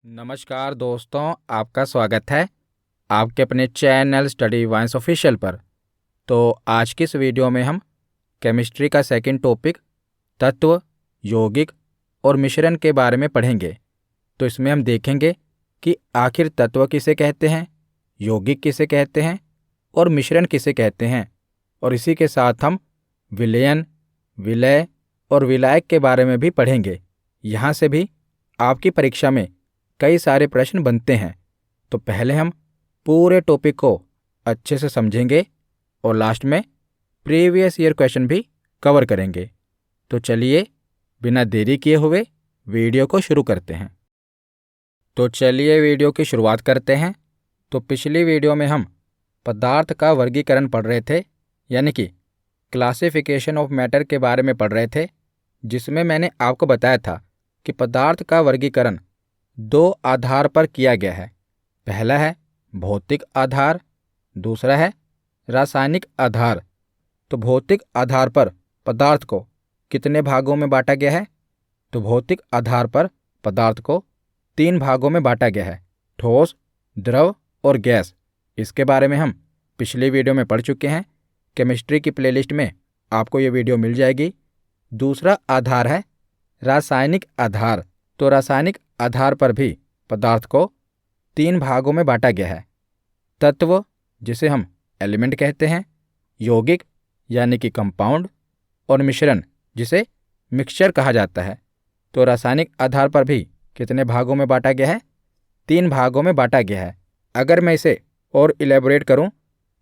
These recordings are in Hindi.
नमस्कार दोस्तों, आपका स्वागत है आपके अपने चैनल स्टडी वाइन्स ऑफिशियल पर। तो आज की इस वीडियो में हम केमिस्ट्री का सेकंड टॉपिक तत्व, यौगिक और मिश्रण के बारे में पढ़ेंगे। तो इसमें हम देखेंगे कि आखिर तत्व किसे कहते हैं, यौगिक किसे कहते हैं और मिश्रण किसे कहते हैं। और इसी के साथ हम विलयन, विलय और विलायक के बारे में भी पढ़ेंगे। यहाँ से भी आपकी परीक्षा में कई सारे प्रश्न बनते हैं। तो पहले हम पूरे टॉपिक को अच्छे से समझेंगे और लास्ट में प्रीवियस ईयर क्वेश्चन भी कवर करेंगे। तो चलिए बिना देरी किए हुए वीडियो को शुरू करते हैं। तो चलिए वीडियो की शुरुआत करते हैं। तो पिछली वीडियो में हम पदार्थ का वर्गीकरण पढ़ रहे थे, यानी कि क्लासिफिकेशन ऑफ मैटर के बारे में पढ़ रहे थे, जिसमें मैंने आपको बताया था कि पदार्थ का वर्गीकरण दो आधार पर किया गया है। पहला है भौतिक आधार, दूसरा है रासायनिक आधार। तो भौतिक आधार पर पदार्थ को कितने भागों में बांटा गया है? तो भौतिक आधार पर पदार्थ को 3 भागों में बांटा गया है, ठोस, द्रव और गैस। इसके बारे में हम पिछली वीडियो में पढ़ चुके हैं। केमिस्ट्री की प्लेलिस्ट में आपको ये वीडियो मिल जाएगी। दूसरा आधार है रासायनिक आधार। तो रासायनिक आधार पर भी पदार्थ को 3 भागों में बांटा गया है, तत्व जिसे हम एलिमेंट कहते हैं, यौगिक यानी कि कंपाउंड, और मिश्रण जिसे मिक्सचर कहा जाता है। तो रासायनिक आधार पर भी कितने भागों में बांटा गया है? 3 भागों में बांटा गया है। अगर मैं इसे और इलेबोरेट करूं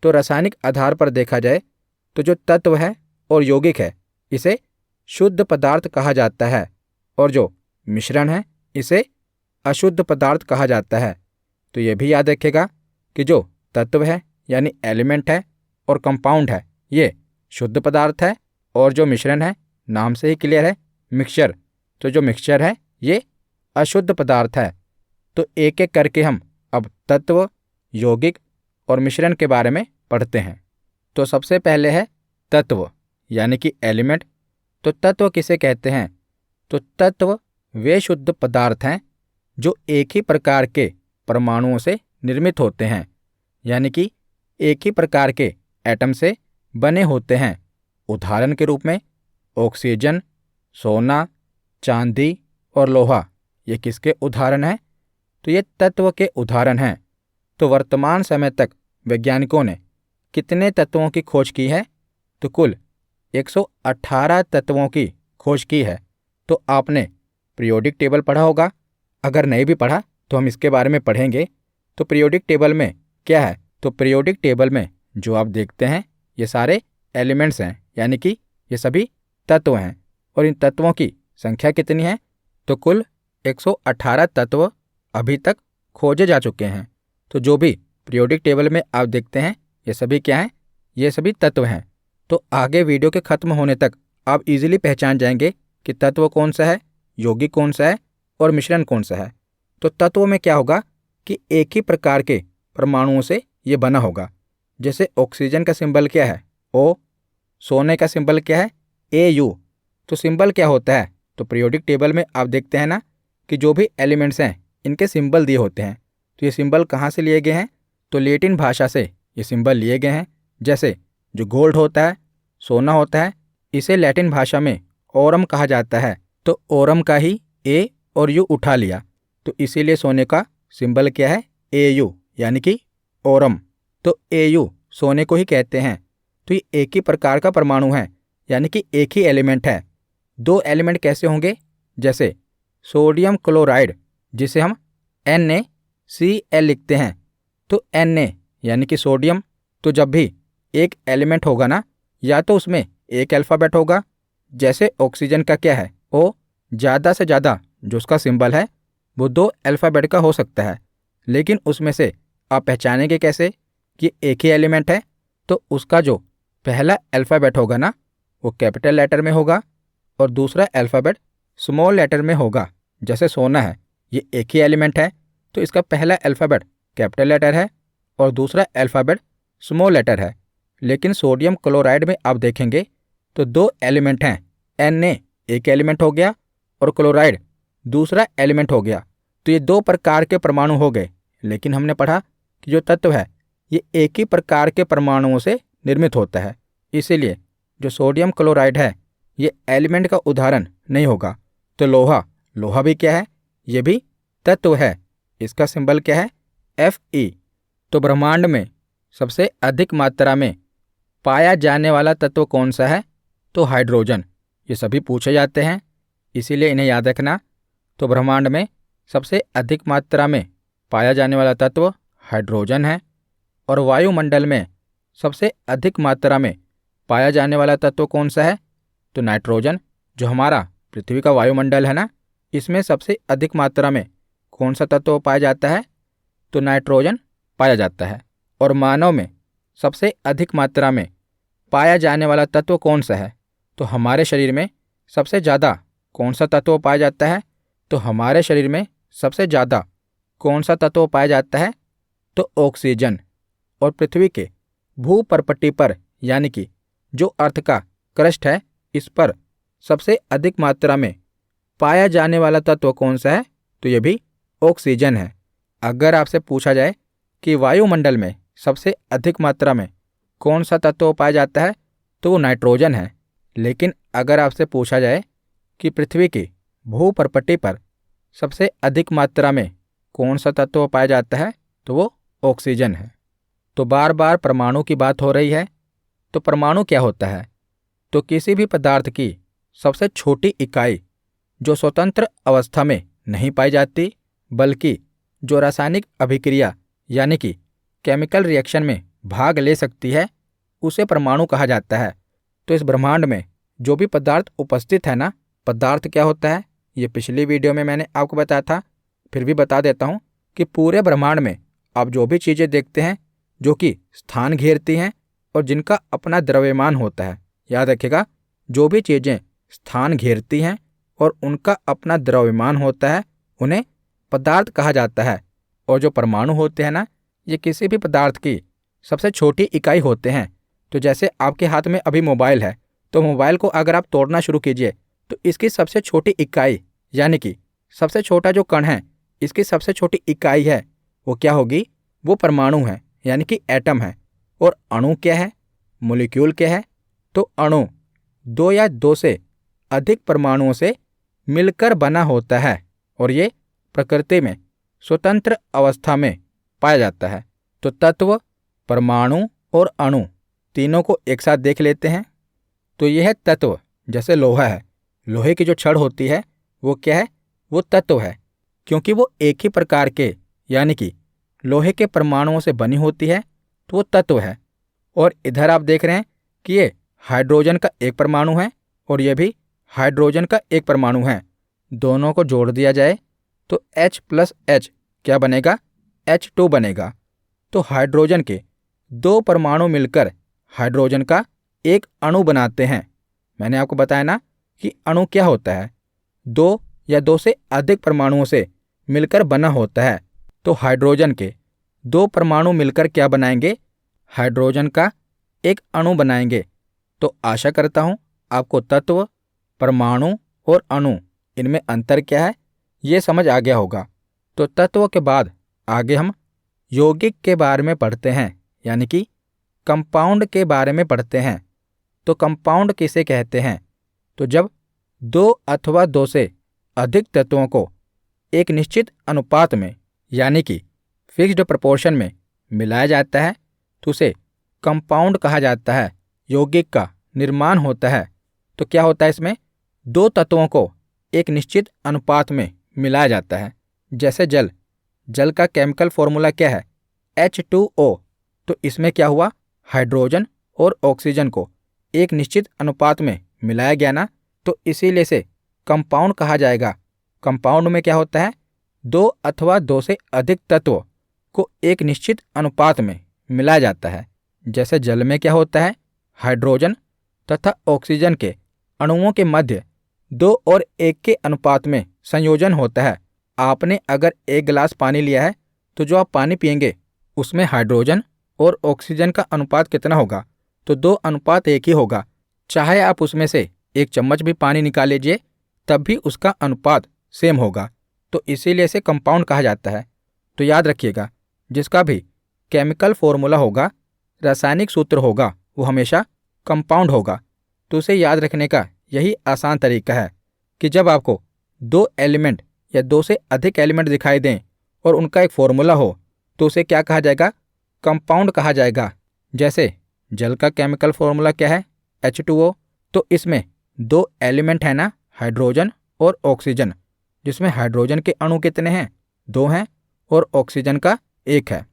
तो रासायनिक आधार पर देखा जाए तो जो तत्व है और यौगिक है इसे शुद्ध पदार्थ कहा जाता है, और जो मिश्रण है इसे अशुद्ध पदार्थ कहा जाता है। तो ये भी याद रखिएगा कि जो तत्व है यानी एलिमेंट है और कंपाउंड है ये शुद्ध पदार्थ है, और जो मिश्रण है नाम से ही क्लियर है मिक्सचर, तो जो मिक्सचर है ये अशुद्ध पदार्थ है। तो एक एक करके हम अब तत्व, यौगिक और मिश्रण के बारे में पढ़ते हैं। तो सबसे पहले है तत्व यानी कि एलिमेंट। तो तत्व किसे कहते हैं? तो तत्व वे शुद्ध पदार्थ हैं जो एक ही प्रकार के परमाणुओं से निर्मित होते हैं, यानी कि एक ही प्रकार के एटम से बने होते हैं। उदाहरण के रूप में ऑक्सीजन, सोना, चांदी और लोहा, ये किसके उदाहरण हैं? तो ये तत्व के उदाहरण हैं। तो वर्तमान समय तक वैज्ञानिकों ने कितने तत्वों की खोज की है? तो कुल 118 तत्वों की खोज की है। तो आपने पीरियोडिक टेबल पढ़ा होगा, अगर नहीं भी पढ़ा तो हम इसके बारे में पढ़ेंगे। तो पीरियोडिक टेबल में क्या है? तो पीरियोडिक टेबल में जो आप देखते हैं ये सारे एलिमेंट्स हैं, यानी कि ये सभी तत्व हैं। और इन तत्वों की संख्या कितनी है? तो कुल 118 तत्व अभी तक खोजे जा चुके हैं। तो जो भी पीरियोडिक टेबल में आप देखते हैं ये सभी क्या हैं? ये सभी तत्व हैं। तो आगे वीडियो के खत्म होने तक आप इजीली पहचान जाएंगे कि तत्व कौन सा है, यौगिक कौन सा है और मिश्रण कौन सा है। तो तत्व में क्या होगा कि एक ही प्रकार के परमाणुओं से ये बना होगा। जैसे ऑक्सीजन का सिंबल क्या है? O। सोने का सिंबल क्या है? Au। तो सिंबल क्या होता है? तो पीरियोडिक टेबल में आप देखते हैं ना कि जो भी एलिमेंट्स हैं इनके सिंबल दिए होते हैं। तो ये सिंबल कहाँ से लिए गए हैं? तो लैटिन भाषा से ये सिंबल लिए गए हैं। जैसे जो गोल्ड होता है, सोना होता है, इसे लैटिन भाषा में ओरम कहा जाता है। तो ओरम का ही ए और यू उठा लिया, तो इसीलिए सोने का सिंबल क्या है? Au, यानी कि ओरम। तो Au सोने को ही कहते हैं। तो ये एक ही प्रकार का परमाणु है, यानी कि एक ही एलिमेंट है। 2 एलिमेंट कैसे होंगे? जैसे सोडियम क्लोराइड जिसे हम NaCl लिखते हैं। तो Na यानी कि सोडियम, तो जब भी एक एलिमेंट होगा ना, या तो उसमें एक अल्फ़ाबेट होगा, जैसे ऑक्सीजन का क्या है? O। ज़्यादा से ज़्यादा जो उसका सिंबल है वो 2 अल्फ़ाबेट का हो सकता है, लेकिन उसमें से आप पहचानेंगे कैसे कि एक ही एलिमेंट है? तो उसका जो पहला अल्फ़ाबेट होगा ना वो कैपिटल लेटर में होगा और दूसरा अल्फ़ाबेट स्मॉल लेटर में होगा। जैसे सोना है, ये एक ही एलिमेंट है, तो इसका पहला अल्फ़ाबेट कैपिटल लेटर है और दूसरा अल्फ़ाबेट स्मॉल लेटर है। लेकिन सोडियम क्लोराइड में आप देखेंगे तो 2 एलिमेंट हैं, Na एक एलिमेंट हो गया और क्लोराइड दूसरा एलिमेंट हो गया। तो ये दो प्रकार के परमाणु हो गए, लेकिन हमने पढ़ा कि जो तत्व है ये एक ही प्रकार के परमाणुओं से निर्मित होता है, इसीलिए जो सोडियम क्लोराइड है ये एलिमेंट का उदाहरण नहीं होगा। तो लोहा भी क्या है, ये भी तत्व है, इसका सिंबल क्या है, Fe। तो ब्रह्मांड में सबसे अधिक मात्रा में पाया जाने वाला तत्व कौन सा है, तो हाइड्रोजन। ये सभी पूछे जाते हैं, इसीलिए इन्हें याद रखना। तो ब्रह्मांड में सबसे अधिक मात्रा में पाया जाने वाला तत्व हाइड्रोजन है, और वायुमंडल में सबसे अधिक मात्रा में पाया जाने वाला तत्व कौन सा है, तो नाइट्रोजन। जो हमारा पृथ्वी का वायुमंडल है ना, इसमें सबसे अधिक मात्रा में कौन सा तत्व पाया जाता है, तो नाइट्रोजन पाया जाता है। और मानव में सबसे अधिक मात्रा में पाया जाने वाला तत्व कौन सा है, तो हमारे शरीर में सबसे ज़्यादा कौन सा तत्व पाया जाता है, तो हमारे शरीर में सबसे ज़्यादा कौन सा तत्व पाया जाता है, तो ऑक्सीजन। और पृथ्वी के भूपर्पटी पर यानी कि जो अर्थ का क्रस्ट है, इस पर सबसे अधिक मात्रा में पाया जाने वाला तत्व कौन सा है, तो ये भी ऑक्सीजन है। अगर आपसे पूछा जाए कि वायुमंडल में सबसे अधिक मात्रा में कौन सा तत्व पाया जाता है, तो वो नाइट्रोजन है। लेकिन अगर आपसे पूछा जाए कि पृथ्वी की भूपर्पटी पर सबसे अधिक मात्रा में कौन सा तत्व पाया जाता है, तो वो ऑक्सीजन है। तो बार बार परमाणु की बात हो रही है, तो परमाणु क्या होता है, तो किसी भी पदार्थ की सबसे छोटी इकाई जो स्वतंत्र अवस्था में नहीं पाई जाती, बल्कि जो रासायनिक अभिक्रिया यानी कि केमिकल रिएक्शन में भाग ले सकती है, उसे परमाणु कहा जाता है। तो इस ब्रह्मांड में जो भी पदार्थ उपस्थित है ना, पदार्थ क्या होता है, ये पिछली वीडियो में मैंने आपको बताया था, फिर भी बता देता हूँ कि पूरे ब्रह्मांड में आप जो भी चीज़ें देखते हैं जो कि स्थान घेरती हैं और जिनका अपना द्रव्यमान होता है, याद रखिएगा, जो भी चीज़ें स्थान घेरती हैं और उनका अपना द्रव्यमान होता है, उन्हें पदार्थ कहा जाता है। और जो परमाणु होते हैं ना, ये किसी भी पदार्थ की सबसे छोटी इकाई होते हैं। तो जैसे आपके हाथ में अभी मोबाइल है, तो मोबाइल को अगर आप तोड़ना शुरू कीजिए, तो इसकी सबसे छोटी इकाई यानी कि सबसे छोटा जो कण है, इसकी सबसे छोटी इकाई है, वो क्या होगी, वो परमाणु है, यानी कि एटम है। और अणु क्या है, मोलिक्यूल क्या है, तो अणु दो या दो से अधिक परमाणुओं से मिलकर बना होता है, और ये प्रकृति में स्वतंत्र अवस्था में पाया जाता है। तो तत्व, परमाणु और अणु तीनों को एक साथ देख लेते हैं। तो यह है तत्व। जैसे लोहा है, लोहे की जो छड़ होती है वो क्या है, वो तत्व है, क्योंकि वो एक ही प्रकार के यानी कि लोहे के परमाणुओं से बनी होती है, तो वो तत्व है। और इधर आप देख रहे हैं कि ये हाइड्रोजन का एक परमाणु है और ये भी हाइड्रोजन का एक परमाणु है। दोनों को जोड़ दिया जाए तो H+H क्या बनेगा, H2 बनेगा। तो हाइड्रोजन के दो परमाणु मिलकर हाइड्रोजन का एक अणु बनाते हैं। मैंने आपको बताया ना कि अणु क्या होता है, दो या दो से अधिक परमाणुओं से मिलकर बना होता है। तो हाइड्रोजन के दो परमाणु मिलकर क्या बनाएंगे, हाइड्रोजन का एक अणु बनाएंगे। तो आशा करता हूँ आपको तत्व, परमाणु और अणु इनमें अंतर क्या है ये समझ आ गया होगा। तो तत्व के बाद आगे हम यौगिक के बारे में पढ़ते हैं, यानी कि कंपाउंड के बारे में पढ़ते हैं। तो कंपाउंड किसे कहते हैं, तो जब दो अथवा दो से अधिक तत्वों को एक निश्चित अनुपात में यानी कि फिक्स्ड प्रोपोर्शन में मिलाया जाता है, तो उसे कंपाउंड कहा जाता है। यौगिक का निर्माण होता है, तो क्या होता है, इसमें दो तत्वों को एक निश्चित अनुपात में मिलाया जाता है। जैसे जल का केमिकल फॉर्मूला क्या है, H2O। तो इसमें क्या हुआ, हाइड्रोजन और ऑक्सीजन को एक निश्चित अनुपात में मिलाया गया ना, तो इसीलिए से कंपाउंड कहा जाएगा। कंपाउंड में क्या होता है, दो अथवा दो से अधिक तत्व को एक निश्चित अनुपात में मिलाया जाता है। जैसे जल में क्या होता है, हाइड्रोजन तथा ऑक्सीजन के अणुओं के मध्य 2 और 1 के अनुपात में संयोजन होता है। आपने अगर एक गिलास पानी लिया है, तो जो आप पानी पिएंगे उसमें हाइड्रोजन और ऑक्सीजन का अनुपात कितना होगा, तो 2:1 ही होगा। चाहे आप उसमें से 1 चम्मच भी पानी निकाल लीजिए, तब भी उसका अनुपात सेम होगा। तो इसीलिए इसे कंपाउंड कहा जाता है। तो याद रखिएगा, जिसका भी केमिकल फॉर्मूला होगा, रासायनिक सूत्र होगा, वो हमेशा कंपाउंड होगा। तो उसे याद रखने का यही आसान तरीका है कि जब आपको दो एलिमेंट या दो से अधिक एलिमेंट दिखाई दें और उनका एक फॉर्मूला हो, तो उसे क्या कहा जाएगा? कंपाउंड कहा जाएगा। जैसे जल का केमिकल फॉर्मूला क्या है? H2O। तो इसमें दो एलिमेंट है ना, हाइड्रोजन और ऑक्सीजन, जिसमें हाइड्रोजन के अणु कितने हैं? 2 हैं और ऑक्सीजन का 1 है।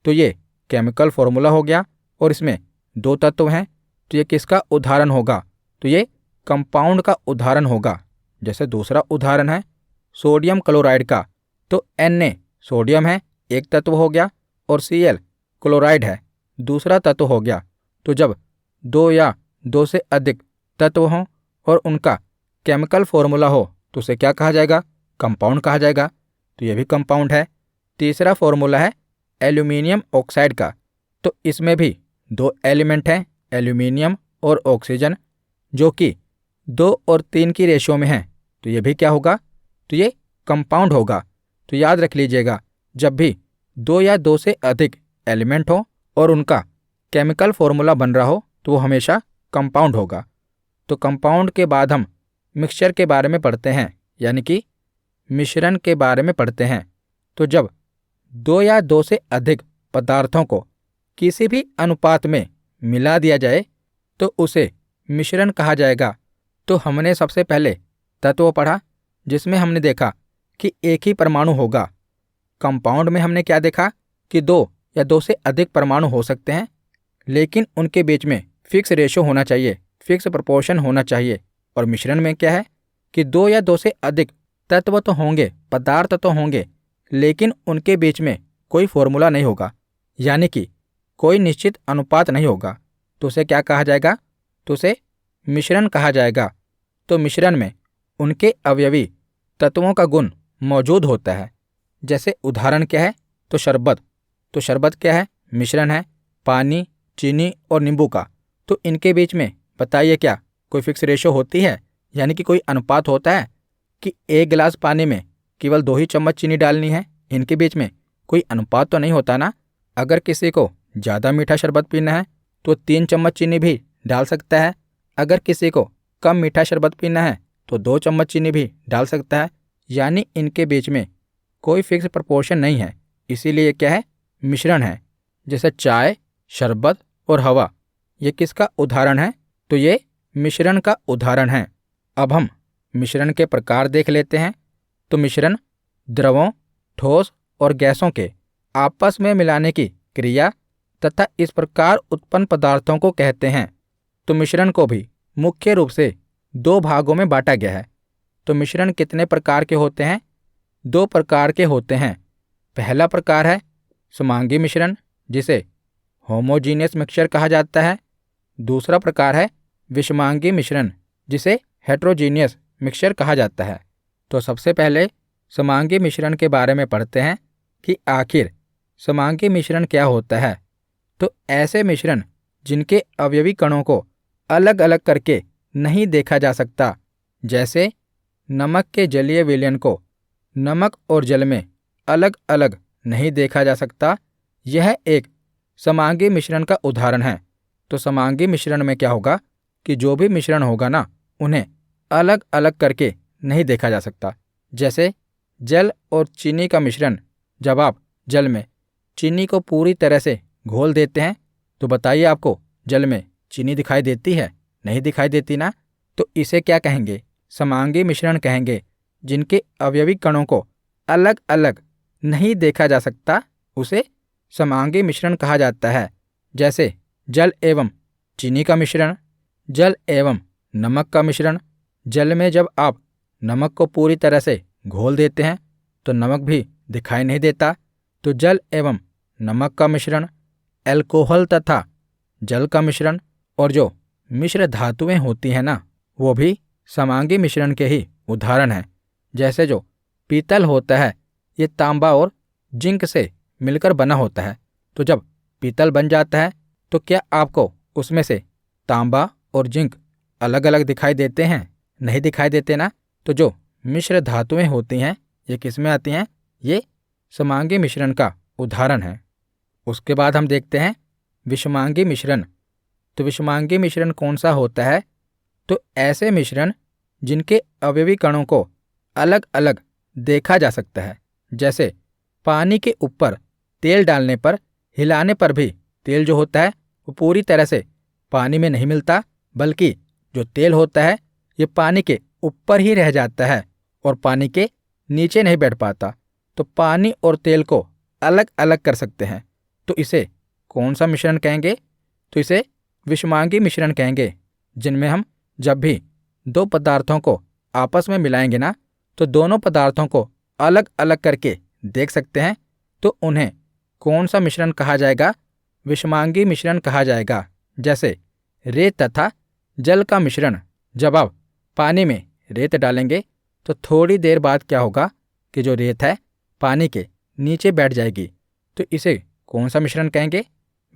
तो ये केमिकल फॉर्मूला हो गया और इसमें 2 तत्व हैं। तो ये किसका उदाहरण होगा? तो ये कंपाउंड का उदाहरण होगा। जैसे दूसरा उदाहरण है सोडियम क्लोराइड का। तो Na सोडियम है, एक तत्व हो गया, और Cl क्लोराइड है, दूसरा तत्व हो गया। तो जब दो या दो से अधिक तत्व हों और उनका केमिकल फॉर्मूला हो, तो उसे क्या कहा जाएगा? कंपाउंड कहा जाएगा। तो ये भी कंपाउंड है। तीसरा फॉर्मूला है एल्यूमिनियम ऑक्साइड का। तो इसमें भी दो एलिमेंट हैं, एल्यूमिनियम और ऑक्सीजन, जो कि 2 और 3 की रेशियो में हैं। तो ये भी क्या होगा? तो ये कंपाउंड होगा। तो याद रख लीजिएगा, जब भी 2 या 2 से अधिक एलिमेंट हो और उनका केमिकल फॉर्मूला बन रहा हो, तो वो हमेशा कंपाउंड होगा। तो कंपाउंड के बाद हम मिक्सचर के बारे में पढ़ते हैं, यानी कि मिश्रण के बारे में पढ़ते हैं। तो जब 2 या 2 से अधिक पदार्थों को किसी भी अनुपात में मिला दिया जाए, तो उसे मिश्रण कहा जाएगा। तो हमने सबसे पहले तत्व पढ़ा, जिसमें हमने देखा कि एक ही परमाणु होगा। कंपाउंड में हमने क्या देखा कि 2 या 2 से अधिक परमाणु हो सकते हैं, लेकिन उनके बीच में फिक्स रेशो होना चाहिए, फिक्स प्रोपोर्शन होना चाहिए। और मिश्रण में क्या है कि 2 या 2 से अधिक तत्व तो होंगे, पदार्थ तो होंगे, लेकिन उनके बीच में कोई फॉर्मूला नहीं होगा, यानी कि कोई निश्चित अनुपात नहीं होगा। तो उसे क्या कहा जाएगा? तो उसे मिश्रण कहा जाएगा। तो मिश्रण में उनके अवयवी तत्वों का गुण मौजूद होता है। जैसे उदाहरण क्या है? तो शरबत। तो शरबत क्या है? मिश्रण है पानी, चीनी और नींबू का। तो इनके बीच में बताइए क्या कोई फिक्स रेशो होती है, यानी कि कोई अनुपात होता है कि 1 गिलास पानी में केवल 2 ही चम्मच चीनी डालनी है? इनके बीच में कोई अनुपात तो नहीं होता ना। अगर किसी को ज़्यादा मीठा शरबत पीना है तो 3 चम्मच चीनी भी डाल सकता है। अगर किसी को कम मीठा शरबत पीना है तो 2 चम्मच चीनी भी डाल सकता है। यानी इनके बीच में कोई फिक्स प्रोपोर्शन नहीं है, इसीलिए क्या है? मिश्रण है। जैसे चाय, शरबत और हवा, ये किसका उदाहरण है? तो ये मिश्रण का उदाहरण है। अब हम मिश्रण के प्रकार देख लेते हैं। तो मिश्रण द्रवों, ठोस और गैसों के आपस में मिलाने की क्रिया तथा इस प्रकार उत्पन्न पदार्थों को कहते हैं। तो मिश्रण को भी मुख्य रूप से 2 भागों में बांटा गया है। तो मिश्रण कितने प्रकार के होते हैं? 2 प्रकार के होते हैं। पहला प्रकार है समांगी मिश्रण, जिसे होमोजीनियस मिक्सचर कहा जाता है। दूसरा प्रकार है विषमांगी मिश्रण, जिसे हेट्रोजीनियस मिक्सचर कहा जाता है। तो सबसे पहले समांगी मिश्रण के बारे में पढ़ते हैं कि आखिर समांगी मिश्रण क्या होता है। तो ऐसे मिश्रण जिनके अवयवी कणों को अलग अलग करके नहीं देखा जा सकता, जैसे नमक के जलीय विलयन को नमक और जल में अलग अलग नहीं देखा जा सकता, यह एक समांगी मिश्रण का उदाहरण है। तो समांगी मिश्रण में क्या होगा कि जो भी मिश्रण होगा ना, उन्हें अलग अलग करके नहीं देखा जा सकता। जैसे जल और चीनी का मिश्रण, जब आप जल में चीनी को पूरी तरह से घोल देते हैं, तो बताइए आपको जल में चीनी दिखाई देती है? नहीं दिखाई देती ना। तो इसे क्या कहेंगे? समांगी मिश्रण कहेंगे। जिनके अवयवी कणों को अलग अलग नहीं देखा जा सकता, उसे समांगी मिश्रण कहा जाता है। जैसे जल एवं चीनी का मिश्रण, जल एवं नमक का मिश्रण। जल में जब आप नमक को पूरी तरह से घोल देते हैं तो नमक भी दिखाई नहीं देता। तो जल एवं नमक का मिश्रण, अल्कोहल तथा जल का मिश्रण, और जो मिश्र धातुएं होती हैं ना, वो भी समांगी मिश्रण के ही उदाहरण हैं। जैसे जो पीतल होता है, ये तांबा और जिंक से मिलकर बना होता है। तो जब पीतल बन जाता है तो क्या आपको उसमें से तांबा और जिंक अलग अलग दिखाई देते हैं? नहीं दिखाई देते ना। तो जो मिश्र धातुएं होती हैं, ये किस में आती हैं? ये समांगी मिश्रण का उदाहरण है। उसके बाद हम देखते हैं विषमांगी मिश्रण। तो विषमांगी मिश्रण कौन सा होता है? तो ऐसे मिश्रण जिनके अवयवी कणों को अलग अलग देखा जा सकता है। जैसे पानी के ऊपर तेल डालने पर, हिलाने पर भी तेल जो होता है वो पूरी तरह से पानी में नहीं मिलता, बल्कि जो तेल होता है ये पानी के ऊपर ही रह जाता है और पानी के नीचे नहीं बैठ पाता। तो पानी और तेल को अलग अलग कर सकते हैं। तो इसे कौन सा मिश्रण कहेंगे? तो इसे विषमांगी मिश्रण कहेंगे, जिनमें हम जब भी दो पदार्थों को आपस में मिलाएंगे ना, तो दोनों पदार्थों को अलग अलग करके देख सकते हैं। तो उन्हें कौन सा मिश्रण कहा जाएगा? विषमांगी मिश्रण कहा जाएगा। जैसे रेत तथा जल का मिश्रण। जब आप पानी में रेत डालेंगे तो थोड़ी देर बाद क्या होगा कि जो रेत है पानी के नीचे बैठ जाएगी। तो इसे कौन सा मिश्रण कहेंगे?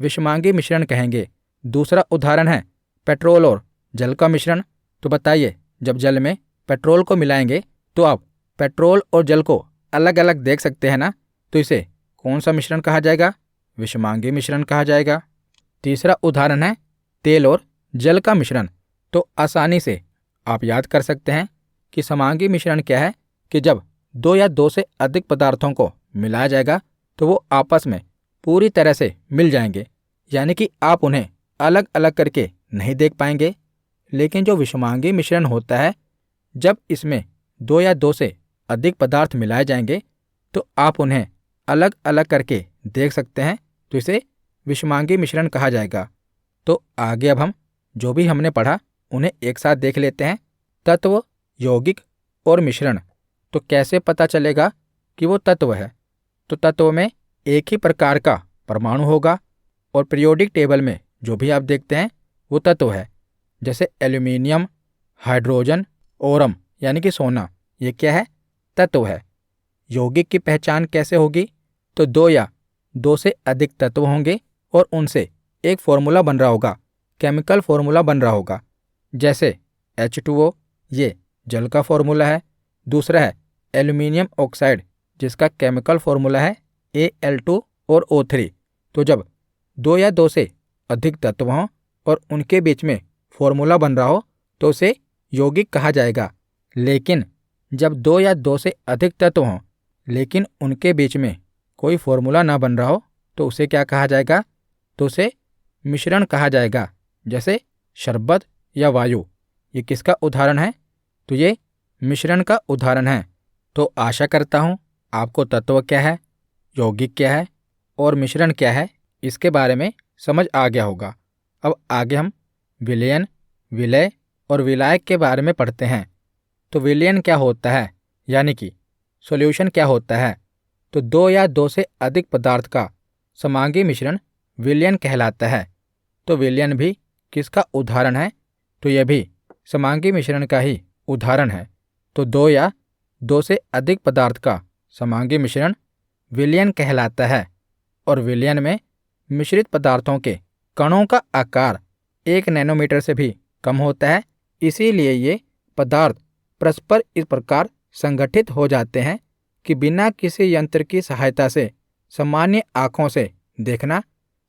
विषमांगी मिश्रण कहेंगे। दूसरा उदाहरण है पेट्रोल और जल का मिश्रण। तो बताइए, जब जल में पेट्रोल को मिलाएंगे तो आप पेट्रोल और जल को अलग अलग देख सकते हैं ना। तो इसे कौन सा मिश्रण कहा जाएगा? विषमांगी मिश्रण कहा जाएगा। तीसरा उदाहरण है तेल और जल का मिश्रण। तो आसानी से आप याद कर सकते हैं कि समांगी मिश्रण क्या है कि जब दो या दो से अधिक पदार्थों को मिलाया जाएगा तो वो आपस में पूरी तरह से मिल जाएंगे, यानी कि आप उन्हें अलग अलग करके नहीं देख पाएंगे। लेकिन जो विषमांगी मिश्रण होता है, जब इसमें दो या दो से अधिक पदार्थ मिलाए जाएंगे तो आप उन्हें अलग अलग करके देख सकते हैं। तो इसे विषमांगी मिश्रण कहा जाएगा। तो आगे अब हम जो भी हमने पढ़ा उन्हें एक साथ देख लेते हैं। तत्व, यौगिक और मिश्रण। तो कैसे पता चलेगा कि वो तत्व है? तो तत्व में एक ही प्रकार का परमाणु होगा और पीरियोडिक टेबल में जो भी आप देखते हैं वो तत्व है। जैसे एल्यूमिनियम, हाइड्रोजन, ओरम यानी कि सोना, ये क्या है? तत्व है। यौगिक की पहचान कैसे होगी? तो दो या दो से अधिक तत्व होंगे और उनसे एक फॉर्मूला बन रहा होगा, केमिकल फॉर्मूला बन रहा होगा। जैसे H2O, ये जल का फॉर्मूला है। दूसरा है एल्यूमिनियम ऑक्साइड, जिसका केमिकल फॉर्मूला है Al2 और O3। तो जब दो या दो से अधिक तत्व हों और उनके बीच में फॉर्मूला बन रहा हो तो उसे यौगिक कहा जाएगा। लेकिन जब दो या दो से अधिक तत्व हों लेकिन उनके बीच में कोई फॉर्मूला ना बन रहा हो तो उसे क्या कहा जाएगा? तो उसे मिश्रण कहा जाएगा। जैसे शरबत या वायु, ये किसका उदाहरण है? तो ये मिश्रण का उदाहरण है। तो आशा करता हूँ आपको तत्व क्या है, यौगिक क्या है और मिश्रण क्या है, इसके बारे में समझ आ गया होगा। अब आगे हम विलयन, विलय और विलायक के बारे में पढ़ते हैं। तो विलयन क्या होता है, यानी कि सॉल्यूशन क्या होता है? तो दो या दो से अधिक पदार्थ का समांगी मिश्रण विलयन कहलाता है। तो विलयन भी किसका उदाहरण है? तो यह भी समांगी मिश्रण का ही उदाहरण है। तो दो या दो से अधिक पदार्थ का समांगी मिश्रण विलयन कहलाता है। और विलयन में मिश्रित पदार्थों के कणों का आकार 1 नैनोमीटर से भी कम होता है। इसीलिए ये पदार्थ परस्पर इस प्रकार संगठित हो जाते हैं कि बिना किसी यंत्र की सहायता से सामान्य आँखों से देखना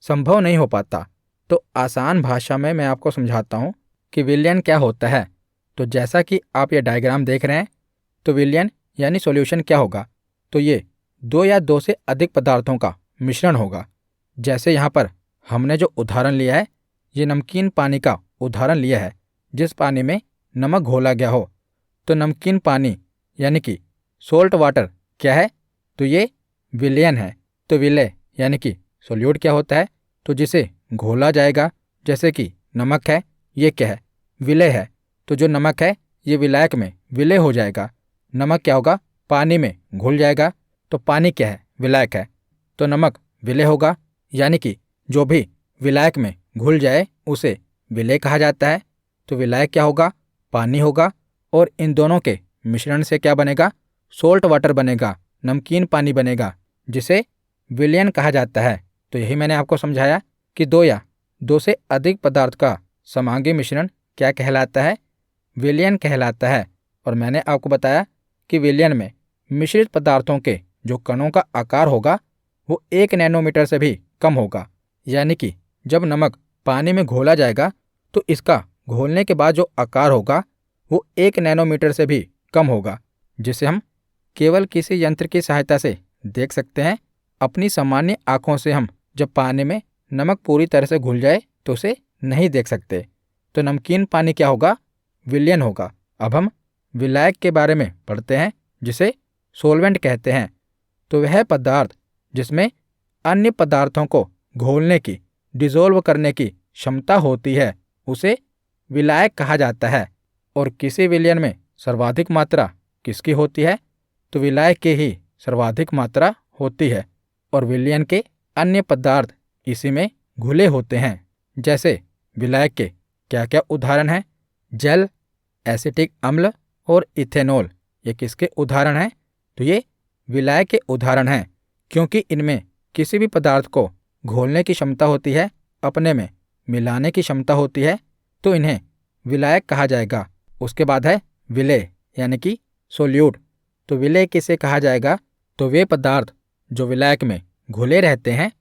संभव नहीं हो पाता। तो आसान भाषा में मैं आपको समझाता हूँ कि विलयन क्या होता है। तो जैसा कि आप ये डायग्राम देख रहे हैं, तो विलयन यानी सॉल्यूशन क्या होगा? तो ये दो या दो से अधिक पदार्थों का मिश्रण होगा। जैसे यहाँ पर हमने जो उदाहरण लिया है, ये नमकीन पानी का उदाहरण लिया है, जिस पानी में नमक घोला गया हो। तो नमकीन पानी यानी कि सोल्ट वाटर क्या है? तो ये विलयन है। तो विलय यानी कि सोल्यूट क्या होता है? तो जिसे घोला जाएगा, जैसे कि नमक है, ये क्या है? विलय है। तो जो नमक है ये विलायक में विलय हो जाएगा। नमक क्या होगा? पानी में घुल जाएगा। तो पानी क्या है? विलायक है। तो नमक विलय होगा, यानी कि जो भी विलायक में घुल जाए उसे विलय कहा जाता है। तो विलायक क्या होगा? पानी होगा। और इन दोनों के मिश्रण से क्या बनेगा? सोल्ट वाटर बनेगा, नमकीन पानी बनेगा, जिसे विलयन कहा जाता है। तो यही मैंने आपको समझाया कि दो या दो से अधिक पदार्थ का समांगी मिश्रण क्या कहलाता है? विलयन कहलाता है। और मैंने आपको बताया कि विलयन में मिश्रित पदार्थों के जो कणों का आकार होगा वो 1 नैनोमीटर से भी कम होगा। यानी कि जब नमक पानी में घोला जाएगा तो इसका घोलने के बाद जो आकार होगा वो 1 नैनोमीटर से भी कम होगा, जिसे हम केवल किसी यंत्र की सहायता से देख सकते हैं। अपनी सामान्य आँखों से हम जब पानी में नमक पूरी तरह से घुल जाए तो उसे नहीं देख सकते। तो नमकीन पानी क्या होगा? विलयन होगा। अब हम विलायक के बारे में पढ़ते हैं, जिसे सोलवेंट कहते हैं। तो वह पदार्थ जिसमें अन्य पदार्थों को घोलने की, डिसॉल्व करने की क्षमता होती है उसे विलायक कहा जाता है। और किसी विलयन में सर्वाधिक मात्रा किसकी होती है? तो विलायक की ही सर्वाधिक मात्रा होती है और विलयन के अन्य पदार्थ इसी में घुले होते हैं। जैसे विलायक के क्या क्या उदाहरण हैं? जल, एसिटिक अम्ल और इथेनॉल। ये किसके उदाहरण हैं? तो ये विलायक के उदाहरण हैं, क्योंकि इनमें किसी भी पदार्थ को घोलने की क्षमता होती है, अपने में मिलाने की क्षमता होती है, तो इन्हें विलायक कहा जाएगा। उसके बाद है विलेय यानी कि सोल्यूट। तो विलेय किसे कहा जाएगा? तो वे पदार्थ जो विलायक में घुले रहते हैं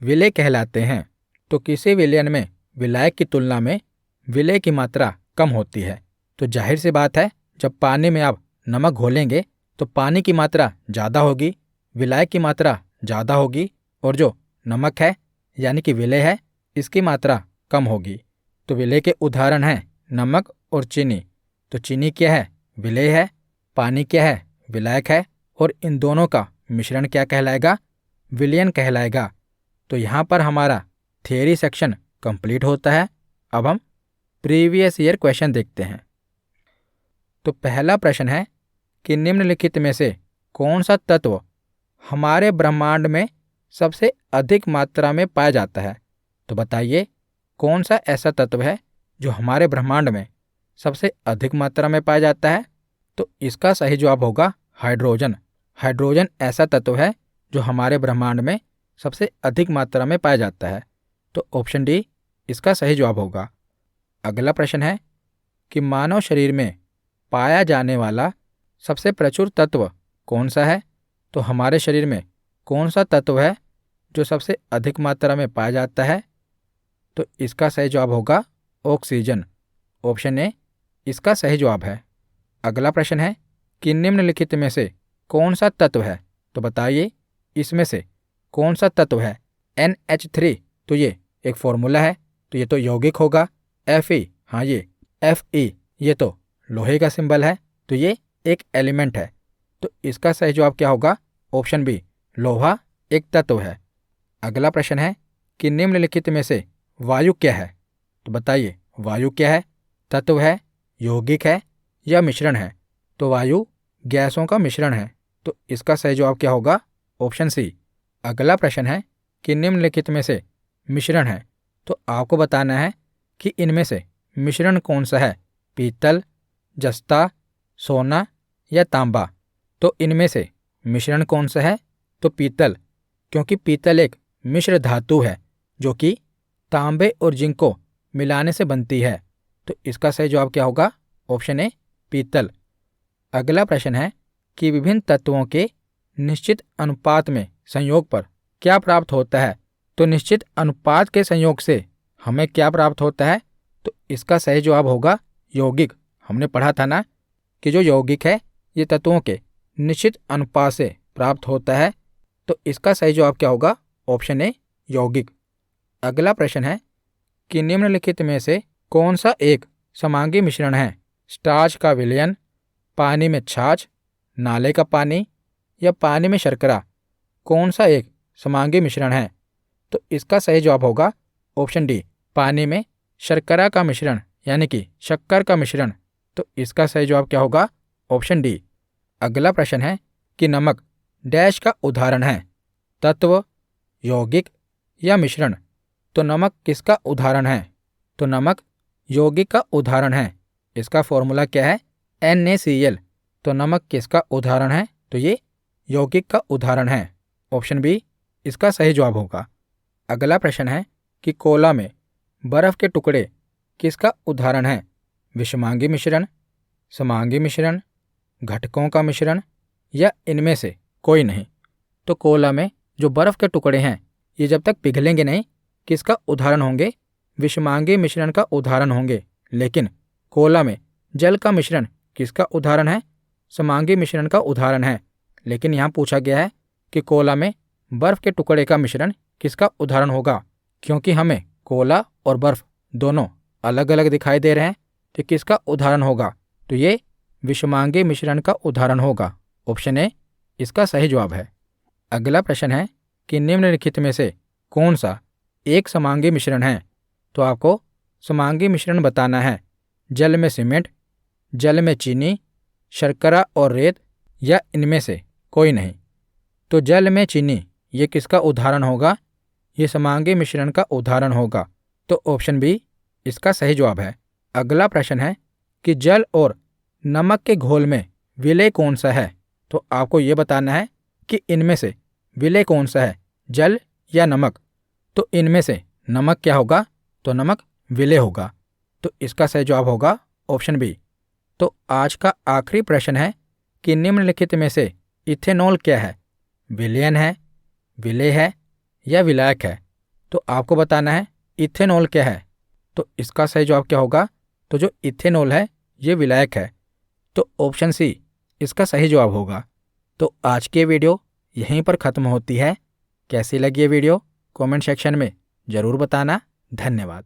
विलेय कहलाते हैं। तो किसी विलयन में विलायक की तुलना में विलेय की मात्रा कम होती है। तो जाहिर सी बात है, जब पानी में आप नमक घोलेंगे तो पानी की मात्रा ज़्यादा होगी, विलायक की मात्रा ज़्यादा होगी, और जो नमक है यानी कि विलेय है इसकी मात्रा कम होगी। तो विलेय के उदाहरण हैं नमक और चीनी। तो चीनी क्या है? विलेय है। पानी क्या है? विलायक है। और इन दोनों का मिश्रण क्या कहलाएगा? विलयन कहलाएगा। तो यहाँ पर हमारा थियरी सेक्शन कंप्लीट होता है। अब हम प्रीवियस ईयर क्वेश्चन देखते हैं। तो पहला प्रश्न है कि निम्नलिखित में से कौन सा तत्व हमारे ब्रह्मांड में सबसे अधिक मात्रा में पाया जाता है? तो बताइए कौन सा ऐसा तत्व है जो हमारे ब्रह्मांड में सबसे अधिक मात्रा में पाया जाता है? तो इसका सही जवाब होगा हाइड्रोजन। हाइड्रोजन ऐसा तत्व है जो हमारे ब्रह्मांड में सबसे अधिक मात्रा में पाया जाता है। तो ऑप्शन डी इसका सही जवाब होगा। अगला प्रश्न है कि मानव शरीर में पाया जाने वाला सबसे प्रचुर तत्व कौन सा है? तो हमारे शरीर में कौन सा तत्व है जो सबसे अधिक मात्रा में पाया जाता है? तो इसका सही जवाब होगा ऑक्सीजन। ऑप्शन ए इसका सही जवाब है। अगला प्रश्न है कि निम्नलिखित में से कौन सा तत्व है? तो बताइए इसमें से कौन सा तत्व है? NH3। तो ये एक फॉर्मूला है, तो ये तो यौगिक होगा। Fe, हाँ ये Fe ये तो लोहे का सिंबल है, तो ये एक एलिमेंट है। तो इसका सही जवाब क्या होगा? ऑप्शन बी लोहा एक तत्व है। अगला प्रश्न है कि निम्नलिखित में से वायु क्या है? तो बताइए वायु क्या है? तत्व है, यौगिक है या मिश्रण है? तो वायु गैसों का मिश्रण है। तो इसका सही जवाब क्या होगा? Option C. अगला प्रश्न है कि निम्नलिखित में से मिश्रण है, तो आपको बताना है कि इनमें से मिश्रण कौन सा है? पीतल, जस्ता, सोना या तांबा? तो इनमें से मिश्रण कौन सा है? तो पीतल, क्योंकि पीतल एक मिश्र धातु है जो कि तांबे और जिंक को मिलाने से बनती है। तो इसका सही जवाब क्या होगा? ऑप्शन ए पीतल। अगला प्रश्न है कि विभिन्न तत्वों के निश्चित अनुपात में संयोग पर क्या प्राप्त होता है? तो निश्चित अनुपात के संयोग से हमें क्या प्राप्त होता है? तो इसका सही जवाब होगा यौगिक। हमने पढ़ा था ना कि जो यौगिक है ये तत्वों के निश्चित अनुपात से प्राप्त होता है। तो इसका सही जवाब क्या होगा? ऑप्शन ए यौगिक। अगला प्रश्न है कि निम्नलिखित में से कौन सा एक समांगी मिश्रण है? स्टार्च का विलयन, पानी में छाछ, नाले का पानी या पानी में शर्करा? कौन सा एक समांगी मिश्रण है? तो इसका सही जवाब होगा ऑप्शन डी पानी में शर्करा का मिश्रण यानी कि शक्कर का मिश्रण। तो इसका सही जवाब क्या होगा? Option D. अगला प्रश्न है कि नमक डैश का उदाहरण है? तत्व, यौगिक या मिश्रण? तो नमक किसका उदाहरण है? तो नमक यौगिक का उदाहरण है। इसका फॉर्मूला क्या है? NaCl। तो नमक किसका उदाहरण है? तो ये यौगिक का उदाहरण है। ऑप्शन बी इसका सही जवाब होगा। अगला प्रश्न है कि कोला में बर्फ के टुकड़े किसका उदाहरण है? विषमांगी मिश्रण, समांगी मिश्रण, घटकों का मिश्रण या इनमें से कोई नहीं। तो कोला में जो बर्फ़ के टुकड़े हैं ये जब तक पिघलेंगे नहीं किसका उदाहरण होंगे? विषमांगी मिश्रण का उदाहरण होंगे। लेकिन कोला में जल का मिश्रण किसका उदाहरण है? समांगी मिश्रण का उदाहरण है। लेकिन यहाँ पूछा गया है कि कोला में बर्फ़ के टुकड़े का मिश्रण किसका उदाहरण होगा। क्योंकि हमें कोला और बर्फ़ दोनों अलग अलग दिखाई दे रहे हैं तो किसका उदाहरण होगा? तो ये विषमांगी मिश्रण का उदाहरण होगा। ऑप्शन ए इसका सही जवाब है। अगला प्रश्न है कि निम्नलिखित में से कौन सा एक समांगी मिश्रण है? तो आपको समांगी मिश्रण बताना है। जल में सीमेंट, जल में चीनी, शर्करा और रेत या इनमें से कोई नहीं। तो जल में चीनी ये किसका उदाहरण होगा? ये समांगी मिश्रण का उदाहरण होगा। तो ऑप्शन बी इसका सही जवाब है। अगला प्रश्न है कि जल और नमक के घोल में विलय कौन सा है? तो आपको ये बताना है कि इनमें से विलय कौन सा है, जल या नमक। तो इनमें से नमक क्या होगा? तो नमक विलय होगा। तो इसका सही जवाब होगा ऑप्शन बी। तो आज का आखिरी प्रश्न है कि निम्नलिखित में से इथेनॉल क्या है? विलयन है, विलय है या विलायक है? तो आपको बताना है इथेनॉल क्या है। तो इसका सही जवाब क्या होगा? तो जो इथेनॉल है ये विलायक है। तो ऑप्शन सी इसका सही जवाब होगा। तो आज की वीडियो यहीं पर ख़त्म होती है। कैसी लगी ये वीडियो कमेंट सेक्शन में ज़रूर बताना। धन्यवाद।